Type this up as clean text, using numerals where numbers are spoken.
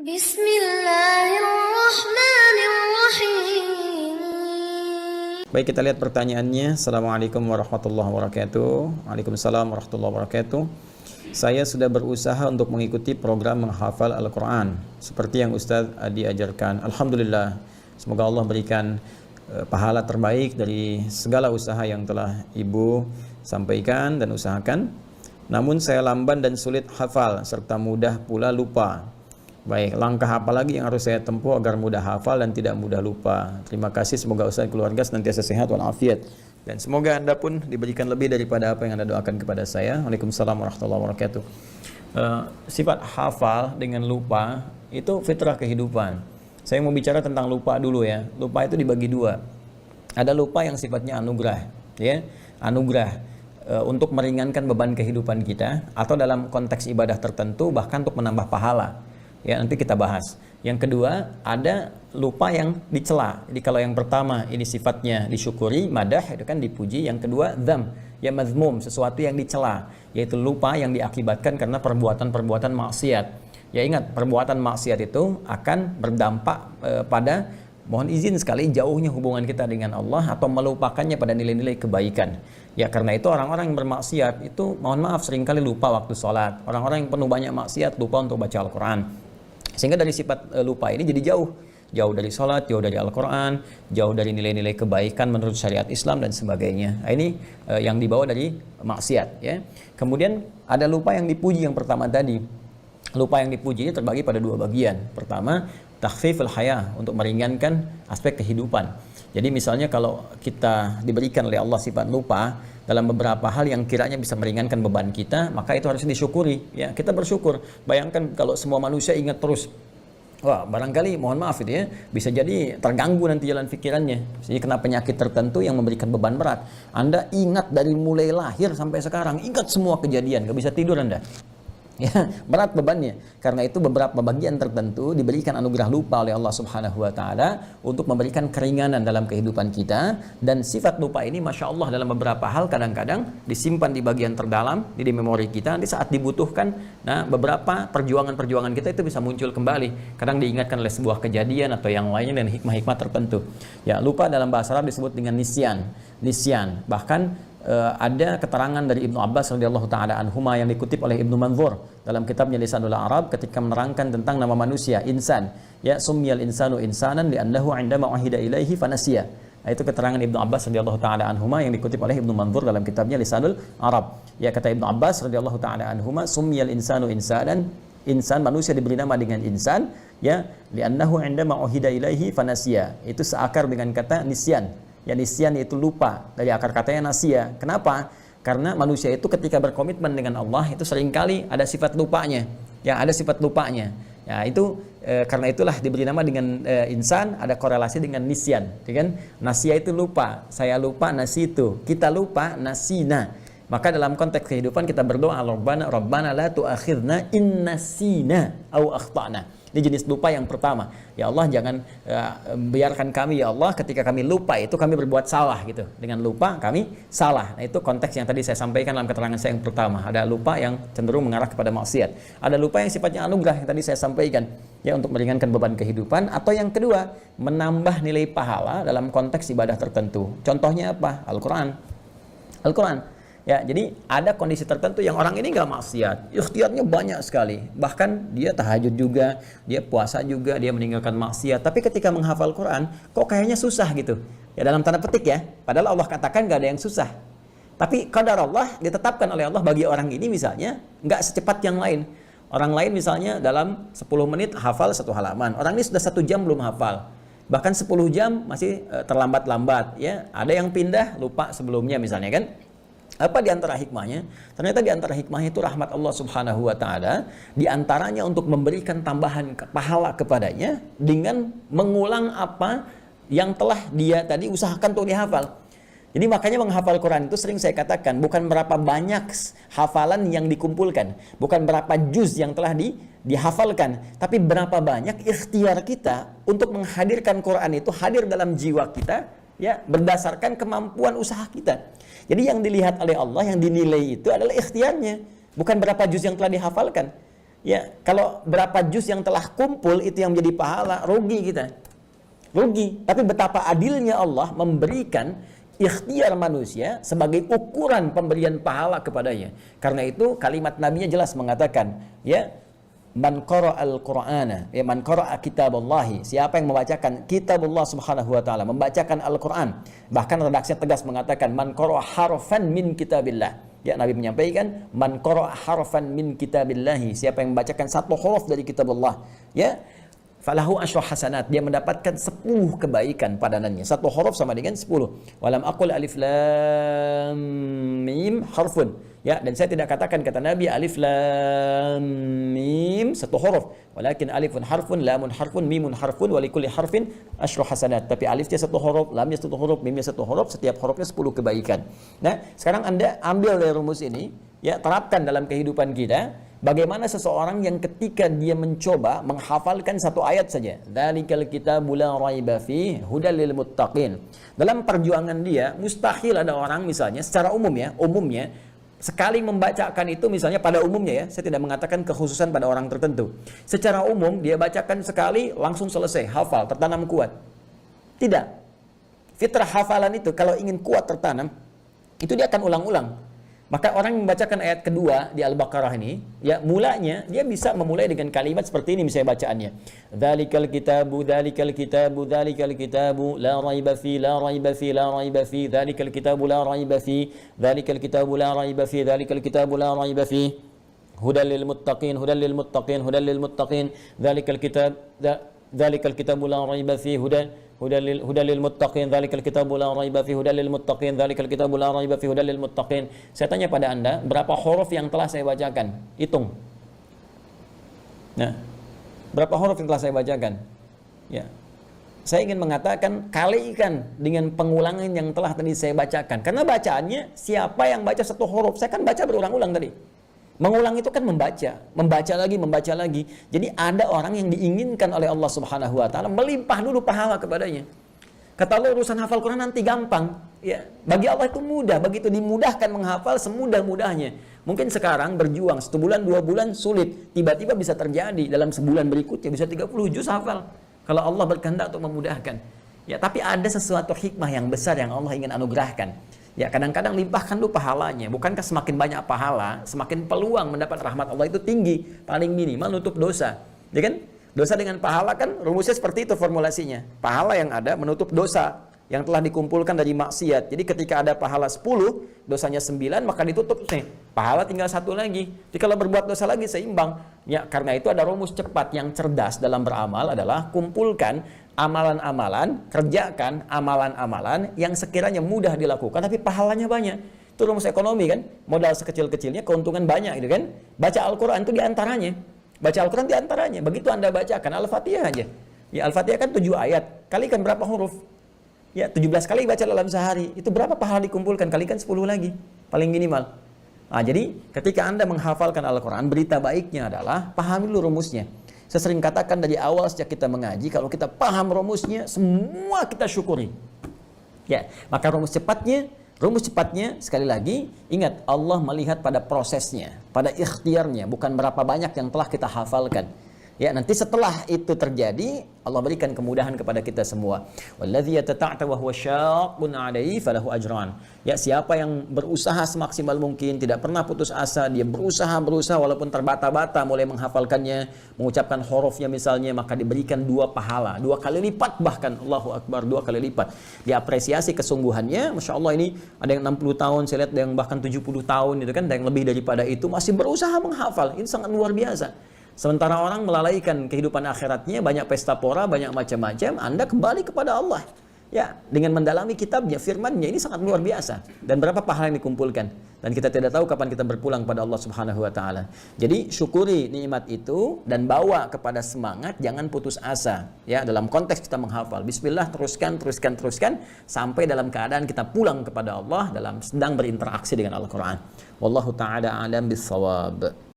Bismillahirrahmanirrahim. Baik, kita lihat pertanyaannya. Assalamualaikum warahmatullahi wabarakatuh. Waalaikumsalam warahmatullahi wabarakatuh. Saya sudah berusaha untuk mengikuti program menghafal Al-Quran seperti yang Ustadz Adi ajarkan. Alhamdulillah, semoga Allah berikan pahala terbaik dari segala usaha yang telah Ibu sampaikan dan usahakan. Namun saya lamban dan sulit hafal serta mudah pula lupa. Baik, langkah apa lagi yang harus saya tempuh agar mudah hafal dan tidak mudah lupa? Terima kasih, semoga Ustaz keluarga senantiasa sehat walafiat. Dan semoga Anda pun diberikan lebih daripada apa yang Anda doakan kepada saya. Waalaikumsalam warahmatullahi wabarakatuh. Sifat hafal dengan lupa itu fitrah kehidupan. Saya mau bicara tentang lupa dulu ya. Lupa itu dibagi dua. Ada lupa yang sifatnya anugerah, ya. Anugerah untuk meringankan beban kehidupan kita, atau dalam konteks ibadah tertentu bahkan untuk menambah pahala. Ya, nanti kita bahas. Yang kedua, ada lupa yang dicela. Jadi kalau yang pertama ini sifatnya disyukuri, madah, itu kan dipuji. Yang kedua, dzam, ya mazmum, sesuatu yang dicela, yaitu lupa yang diakibatkan karena perbuatan-perbuatan maksiat. Ya ingat, perbuatan maksiat itu akan berdampak pada, mohon izin sekali, jauhnya hubungan kita dengan Allah atau melupakannya pada nilai-nilai kebaikan. Ya karena itu orang-orang yang bermaksiat itu, mohon maaf, seringkali lupa waktu sholat. Orang-orang yang penuh banyak maksiat lupa untuk baca Al-Quran. Sehingga dari sifat lupa ini jadi jauh dari sholat, jauh dari Al-Quran, jauh dari nilai-nilai kebaikan menurut syariat Islam dan sebagainya. Nah, ini yang dibawa dari maksiat. Ya. Kemudian ada lupa yang dipuji yang pertama tadi. Lupa yang dipuji ini terbagi pada dua bagian. Pertama, takhfiful haya, untuk meringankan aspek kehidupan. Jadi misalnya kalau kita diberikan oleh Allah sifat lupa dalam beberapa hal yang kiranya bisa meringankan beban kita, maka itu harus disyukuri. Ya, kita bersyukur. Bayangkan kalau semua manusia ingat terus, wah barangkali, mohon maaf itu ya, bisa jadi terganggu nanti jalan pikirannya. Jadi kena penyakit tertentu yang memberikan beban berat. Anda ingat dari mulai lahir sampai sekarang, ingat semua kejadian, gak bisa tidur Anda. Ya, berat bebannya. Karena itu beberapa bagian tertentu diberikan anugerah lupa oleh Allah Subhanahu wa taala untuk memberikan keringanan dalam kehidupan kita. Dan sifat lupa ini Masya Allah dalam beberapa hal kadang-kadang disimpan di bagian terdalam di memori kita. Nanti saat dibutuhkan, nah beberapa perjuangan-perjuangan kita itu bisa muncul kembali. Kadang diingatkan oleh sebuah kejadian atau yang lainnya dan hikmah-hikmah tertentu. Ya, lupa dalam bahasa Arab disebut dengan nisyan. Bahkan ada keterangan dari Ibnu Abbas radhiyallahu taala anhuma yang dikutip oleh Ibnu Manzur dalam kitabnya Lisanul Arab ketika menerangkan tentang nama manusia, insan. Ya, summiyal insanu insanan li'annahu 'indama uhida ilaihi fanasiya. Nah, itu keterangan Ibnu Abbas radhiyallahu taala anhuma yang dikutip oleh Ibnu Manzur dalam kitabnya Lisanul Arab. Ya, kata Ibnu Abbas radhiyallahu taala anhuma, summiyal insanu insanan, insan, manusia diberi nama dengan insan, ya, li'annahu 'indama uhida ilaihi fanasiya. Itu seakar dengan kata nisyan. Ya, nisyan itu lupa, dari akar katanya nasia. Kenapa? Karena manusia itu ketika berkomitmen dengan Allah itu seringkali ada sifat lupanya. Ya, ada sifat lupanya. Ya, itu karena itulah diberi nama dengan insan, ada korelasi dengan nisyan. Ya kan? Nasia itu lupa, saya lupa, nasitu. Kita lupa, nasina. Maka dalam konteks kehidupan kita berdoa, Rabbana la tu'akhidna in nasina au akhtana. Ini jenis lupa yang pertama. Ya Allah, jangan biarkan kami ya Allah ketika kami lupa itu kami berbuat salah gitu. Dengan lupa kami salah. Nah, itu konteks yang tadi saya sampaikan dalam keterangan saya yang pertama. Ada lupa yang cenderung mengarah kepada maksiat. Ada lupa yang sifatnya anugerah yang tadi saya sampaikan, ya, untuk meringankan beban kehidupan. Atau yang kedua, menambah nilai pahala dalam konteks ibadah tertentu. Contohnya apa? Al-Quran. Ya, jadi ada kondisi tertentu yang orang ini nggak maksiat, ikhtiarnya banyak sekali, bahkan dia tahajud juga, dia puasa juga, dia meninggalkan maksiat. Tapi ketika menghafal Quran, kok kayaknya susah gitu. Ya, dalam tanda petik ya, padahal Allah katakan nggak ada yang susah. Tapi qadar Allah ditetapkan oleh Allah bagi orang ini misalnya nggak secepat yang lain. Orang lain misalnya dalam 10 menit hafal 1 halaman, orang ini sudah 1 jam belum hafal. Bahkan 10 jam masih terlambat-lambat. Ya, ada yang pindah lupa sebelumnya misalnya kan. Apa di antara hikmahnya? Ternyata di antara hikmahnya itu rahmat Allah Subhanahu wa taala, di antaranya untuk memberikan tambahan pahala kepadanya dengan mengulang apa yang telah dia tadi usahakan untuk dihafal. Jadi makanya menghafal Quran itu sering saya katakan bukan berapa banyak hafalan yang dikumpulkan, bukan berapa juz yang telah dihafalkan, tapi berapa banyak ikhtiar kita untuk menghadirkan Quran itu hadir dalam jiwa kita, ya, berdasarkan kemampuan usaha kita. Jadi yang dilihat oleh Allah, yang dinilai itu adalah ikhtiarnya, bukan berapa juz yang telah dihafalkan. Ya, kalau berapa juz yang telah kumpul itu yang menjadi pahala, rugi kita. Rugi. Tapi betapa adilnya Allah memberikan ikhtiar manusia sebagai ukuran pemberian pahala kepadanya. Karena itu kalimat nabinya jelas mengatakan, ya, man qara'al Qur'ana, ya, man qara'a kitaballahi, siapa yang membacakan kitab Allah Subhanahu wa taala, membacakan Al-Qur'an. Bahkan redaksinya tegas mengatakan man qara'a harfan min kitabillah. Ya, Nabi menyampaikan man qara'a harfan min kitabillahi, siapa yang membacakan satu huruf dari kitab Allah, ya, falahu asyru hasanat, dia mendapatkan 10 kebaikan padanannya. Satu huruf sama dengan 10. Walam aqul alif lam mim harfun. Ya, dan saya tidak katakan kata Nabi alif lam mim satu huruf, walakin alifun harfun, lamun harfun, mimun harfun, wa likulli harfin asyru hasanat. Tapi alifnya satu huruf, lamnya satu huruf, mimnya satu huruf, setiap hurufnya 10 kebaikan. Nah, sekarang Anda ambil dari rumus ini, ya, terapkan dalam kehidupan kita. Bagaimana seseorang yang ketika dia mencoba menghafalkan satu ayat saja, dzalikal kitabu la raiba fihi hudal lil muttaqin. Dalam perjuangan dia, mustahil ada orang misalnya secara umumnya sekali membacakan itu, misalnya pada umumnya, ya, saya tidak mengatakan kekhususan pada orang tertentu. Secara umum dia bacakan sekali langsung selesai, hafal, tertanam kuat. Tidak. Fitrah hafalan itu kalau ingin kuat tertanam, itu dia akan ulang-ulang. Maka orang yang membacakan ayat kedua di Al-Baqarah ini, ya, mulanya dia bisa memulai dengan kalimat seperti ini misalnya bacaannya. Dzalikal kitabu, dzalikal kitabu, dzalikal kitabu, la raiba fi, la raiba fi, la raiba fi, dzalikal kitabu la raiba fi, dzalikal kitabu la raiba fi, dzalikal kitabu la raiba fi. Hudal lil muttaqin, hudal lil muttaqin, hudal lil muttaqin, dzalikal kitab, dzalikal kitabu la raiba fi, hudal lil muttaqin, dzalikal kitabu la raiba fi, hudal lil muttaqin, dzalikal kitabu la raiba fi, hudal lil muttaqin. Saya tanya pada Anda, berapa huruf yang telah saya bacakan? Hitung. Nah, berapa huruf yang telah saya bacakan? Ya. Saya ingin mengatakan kalikan dengan pengulangan yang telah tadi saya bacakan. Karena bacaannya siapa yang baca satu huruf? Saya kan baca berulang-ulang tadi. Mengulang itu kan membaca lagi. Jadi ada orang yang diinginkan oleh Allah Subhanahu wa taala melimpah dulu pahala kepadanya. Kata Allah, urusan hafal Quran nanti gampang. Ya, bagi Allah itu mudah, begitu dimudahkan menghafal semudah-mudahnya. Mungkin sekarang berjuang 1 bulan, 2 bulan sulit, tiba-tiba bisa terjadi dalam sebulan berikutnya bisa 30 juz hafal. Kalau Allah berkehendak untuk memudahkan. Ya, tapi ada sesuatu hikmah yang besar yang Allah ingin anugerahkan. Ya, kadang-kadang limpahkan dulu pahalanya. Bukankah semakin banyak pahala, semakin peluang mendapat rahmat Allah itu tinggi, paling minimal nutup dosa. Ya kan? Dosa dengan pahala kan rumusnya seperti itu formulasinya. Pahala yang ada menutup dosa yang telah dikumpulkan dari maksiat. Jadi ketika ada pahala 10, dosanya 9, maka ditutup nih. Pahala tinggal 1 lagi. Jadi kalau berbuat dosa lagi seimbang. Ya, karena itu ada rumus cepat yang cerdas dalam beramal adalah kumpulkan amalan-amalan, kerjakan amalan-amalan yang sekiranya mudah dilakukan tapi pahalanya banyak. Itu rumus ekonomi kan, modal sekecil-kecilnya keuntungan banyak gitu kan. Baca Al-Quran itu diantaranya. Baca Al-Quran diantaranya. Begitu Anda bacakan Al-Fatihah aja. Ya, Al-Fatihah kan 7 ayat. Kalikan berapa huruf? Ya, 17 kali baca dalam sehari. Itu berapa pahala dikumpulkan? Kalikan 10 lagi. Paling minimal. Nah, jadi ketika Anda menghafalkan Al-Quran, berita baiknya adalah pahami dulu rumusnya. Saya sering katakan dari awal sejak kita mengaji, kalau kita paham rumusnya, semua kita syukuri. Ya, maka rumus cepatnya sekali lagi, ingat Allah melihat pada prosesnya, pada ikhtiarnya, bukan berapa banyak yang telah kita hafalkan. Ya, nanti setelah itu terjadi, Allah berikan kemudahan kepada kita semua. Walladzi yatata'ta wa huwa syaqqun 'alaihi falahu ajran. Ya, siapa yang berusaha semaksimal mungkin, tidak pernah putus asa, dia berusaha walaupun terbata-bata mulai menghafalkannya, mengucapkan hurufnya misalnya, maka diberikan 2 pahala, 2 kali lipat bahkan, Allahu Akbar, 2 kali lipat. Diapresiasi kesungguhannya, Masya Allah, ini ada yang 60 tahun, saya lihat ada yang bahkan 70 tahun itu kan, ada yang lebih daripada itu masih berusaha menghafal. Ini sangat luar biasa. Sementara orang melalaikan kehidupan akhiratnya, banyak pesta pora, banyak macam-macam, Anda kembali kepada Allah. Ya, dengan mendalami kitabnya, firmannya, ini sangat luar biasa. Dan berapa pahala yang dikumpulkan. Dan kita tidak tahu kapan kita berpulang pada Allah Subhanahu wa taala. Jadi syukuri nikmat itu dan bawa kepada semangat, jangan putus asa. Ya, dalam konteks kita menghafal. Bismillah, teruskan sampai dalam keadaan kita pulang kepada Allah dalam sedang berinteraksi dengan Al-Qur'an. Wallahu taala a'lam bissawab.